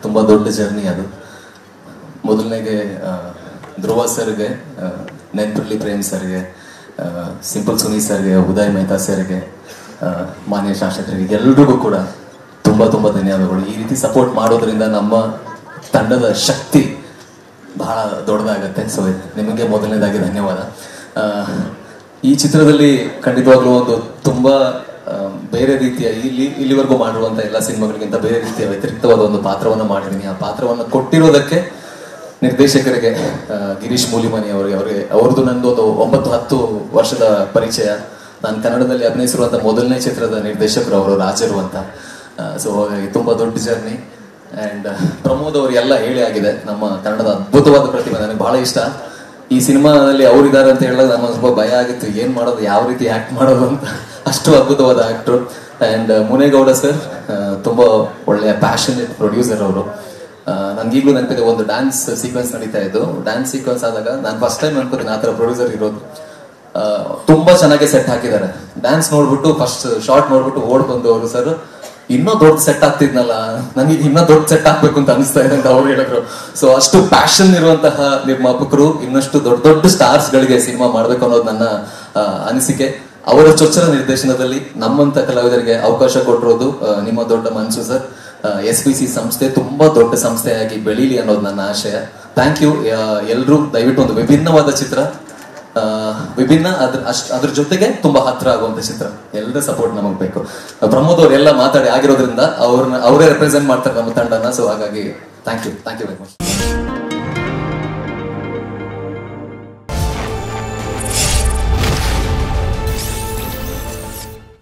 ತುಂಬ ದೊಡ್ಡ ಜರ್ನಿ ಅದು. ಮೊದಲನೇಗೆ ಧ್ರುವ ಸರ್ಗೆ, ನೆನ್ಪುರ್ಲಿ ಪ್ರೇಮ್ ಸರ್ಗೆ, ಸಿಂಪಲ್ ಸುನಿ ಸರ್ಗೆ, ಉದಯ್ ಮೆಹ್ತಾ ಸರ್ಗೆ, ಮಾನ್ಯ ಶಾಸಕರಿಗೆ ಎಲ್ರಿಗೂ ಕೂಡ ತುಂಬ ತುಂಬ ಧನ್ಯವಾದಗಳು. ಈ ರೀತಿ ಸಪೋರ್ಟ್ ಮಾಡೋದ್ರಿಂದ ನಮ್ಮ ತಂಡದ ಶಕ್ತಿ ಬಹಳ ದೊಡ್ಡದಾಗತ್ತೆ. ಸೊ ನಿಮಗೆ ಮೊದಲನೇದಾಗಿ ಧನ್ಯವಾದ. ಈ ಚಿತ್ರದಲ್ಲಿ ಖಂಡಿತವಾಗ್ಲೂ ಒಂದು ತುಂಬ ಬೇರೆ ರೀತಿಯ ಇಲ್ಲಿವರೆಗೂ ಮಾಡಿರುವಂಥ ಎಲ್ಲ ಸಿನಿಮಾಗಳಿಗಿಂತ ಬೇರೆ ರೀತಿಯ ವ್ಯತಿರಿಕ್ತವಾದ ಒಂದು ಪಾತ್ರವನ್ನು ಮಾಡಿದ್ದೀನಿ. ಆ ಪಾತ್ರವನ್ನು ಕೊಟ್ಟಿರೋದಕ್ಕೆ ನಿರ್ದೇಶಕರಿಗೆ, ಗಿರೀಶ್ ಮೂಲಿಮನಿ ಅವ್ರದ್ದು ನಂದು ಒಂದು 9-10 ವರ್ಷದ ಪರಿಚಯ. ನಾನು ಕನ್ನಡದಲ್ಲಿ ಅಭಿನಯಿಸಿರುವಂಥ ಮೊದಲನೇ ಚಿತ್ರದ ನಿರ್ದೇಶಕರು ಅವರು, ರಾಜರು ಅಂತ. ಸೊ ಹಾಗಾಗಿ ತುಂಬ ದೊಡ್ಡ ಜರ್ನಿ. ಆ್ಯಂಡ್ ಪ್ರಮೋದ್ ಅವರು ಎಲ್ಲ ಹೇಳಿ ಆಗಿದೆ. ನಮ್ಮ ಕನ್ನಡದ ಅದ್ಭುತವಾದ ಪ್ರತಿಭೆ, ನನಗೆ ಬಹಳ ಇಷ್ಟ. ಈ ಸಿನಿಮಾದಲ್ಲಿ ಅವರಿದ್ದಾರೆ ಅಂತ ಹೇಳಿದಾಗ ನಮಗೆ ಸ್ವಲ್ಪ ಭಯ ಆಗಿತ್ತು, ಏನು ಮಾಡೋದು, ಯಾವ ರೀತಿ ಆ್ಯಕ್ಟ್ ಮಾಡೋದು ಅಂತ. ಅಷ್ಟು ಅದ್ಭುತವಾದ ಆ್ಯಕ್ಟ್ರು. ಆ್ಯಂಡ್ ಮುನೇಗೌಡ ಸರ್ ತುಂಬ ಒಳ್ಳೆಯ ಪ್ಯಾಷನೇಟ್ ಪ್ರೊಡ್ಯೂಸರ್ ಅವರು. ನನಗೀಗಲೂ ನೆನಪಿದೆ, ಒಂದು ಡ್ಯಾನ್ಸ್ ಸೀಕ್ವೆನ್ಸ್ ನಡೀತಾ ಇದ್ದು. ಡ್ಯಾನ್ಸ್ ಸೀಕ್ವೆನ್ಸ್ ಆದಾಗ ನಾನು ಫಸ್ಟ್ ಟೈಮ್ ಅನ್ಕೋತೀನಿ ಆ ಥರ ಪ್ರೊಡ್ಯೂಸರ್ ಇರೋದು. ತುಂಬಾ ಚೆನ್ನಾಗಿ ಸೆಟ್ ಹಾಕಿದ್ದಾರೆ. ಡ್ಯಾನ್ಸ್ ನೋಡ್ಬಿಟ್ಟು ಫಸ್ಟ್ ಶಾರ್ಟ್ ನೋಡ್ಬಿಟ್ಟು ಓಡ್ ಬಂದು ಅವರು, ಸರ್ ಇನ್ನೂ ದೊಡ್ಡ ಸೆಟ್ ಆಗ್ತಿದ್ನಲ್ಲ, ನನಗೆ ಇನ್ನೂ ದೊಡ್ಡ ಸೆಟ್ ಹಾಕ್ಬೇಕು ಅಂತ ಅನಿಸ್ತಾ ಇದೆ ಅಂತ ಅವ್ರು ಹೇಳಿದ್ರು. ಸೊ ಅಷ್ಟು ಪ್ಯಾಷನ್ ಇರುವಂತಹ ನಿರ್ಮಾಪಕರು ಇನ್ನಷ್ಟು ದೊಡ್ಡ ದೊಡ್ಡ ಸ್ಟಾರ್ಸ್ ಗಳಿಗೆ ಸಿನಿಮಾ ಮಾಡ್ಬೇಕು ಅನ್ನೋದು ನನ್ನ ಅನಿಸಿಕೆ. ಅವರ ಚೊಚ್ಚಲ ನಿರ್ದೇಶನದಲ್ಲಿ ನಮ್ಮಂತ ಕಲಾವಿದರಿಗೆ ಅವಕಾಶ ಕೊಟ್ಟಿರೋದು ನಿಮ್ಮ ದೊಡ್ಡ ಮನಸ್ಸು ಸರ್. SPC ಸಂಸ್ಥೆ ತುಂಬಾ ದೊಡ್ಡ ಸಂಸ್ಥೆಯಾಗಿ ಬೆಳೀಲಿ ಅನ್ನೋದು ನನ್ನ ಆಶಯ. Thank you. ಎಲ್ರೂ ದಯವಿಟ್ಟು ಒಂದು ವಿಭಿನ್ನವಾದ ಚಿತ್ರ, ವಿಭಿನ್ನ ಅದ್ರ ಜೊತೆಗೆ ತುಂಬಾ ಹತ್ರ ಆಗುವಂತ ಚಿತ್ರ, ಎಲ್ಲರ ಸಪೋರ್ಟ್ ನಮಗ್ ಬೇಕು. ಪ್ರಮೋದ್ ಅವರೆಲ್ಲ ಮಾತಾಡಿ ಆಗಿರೋದ್ರಿಂದ ಅವರೇ ರೆಪ್ರೆಸೆಂಟ್ ಮಾಡ್ತಾರೆ ನಮ್ಮ ತಂಡನ. ಸೊ ಹಾಗಾಗಿ ಥ್ಯಾಂಕ್ ಯು ವೆರಿ ಮಚ್.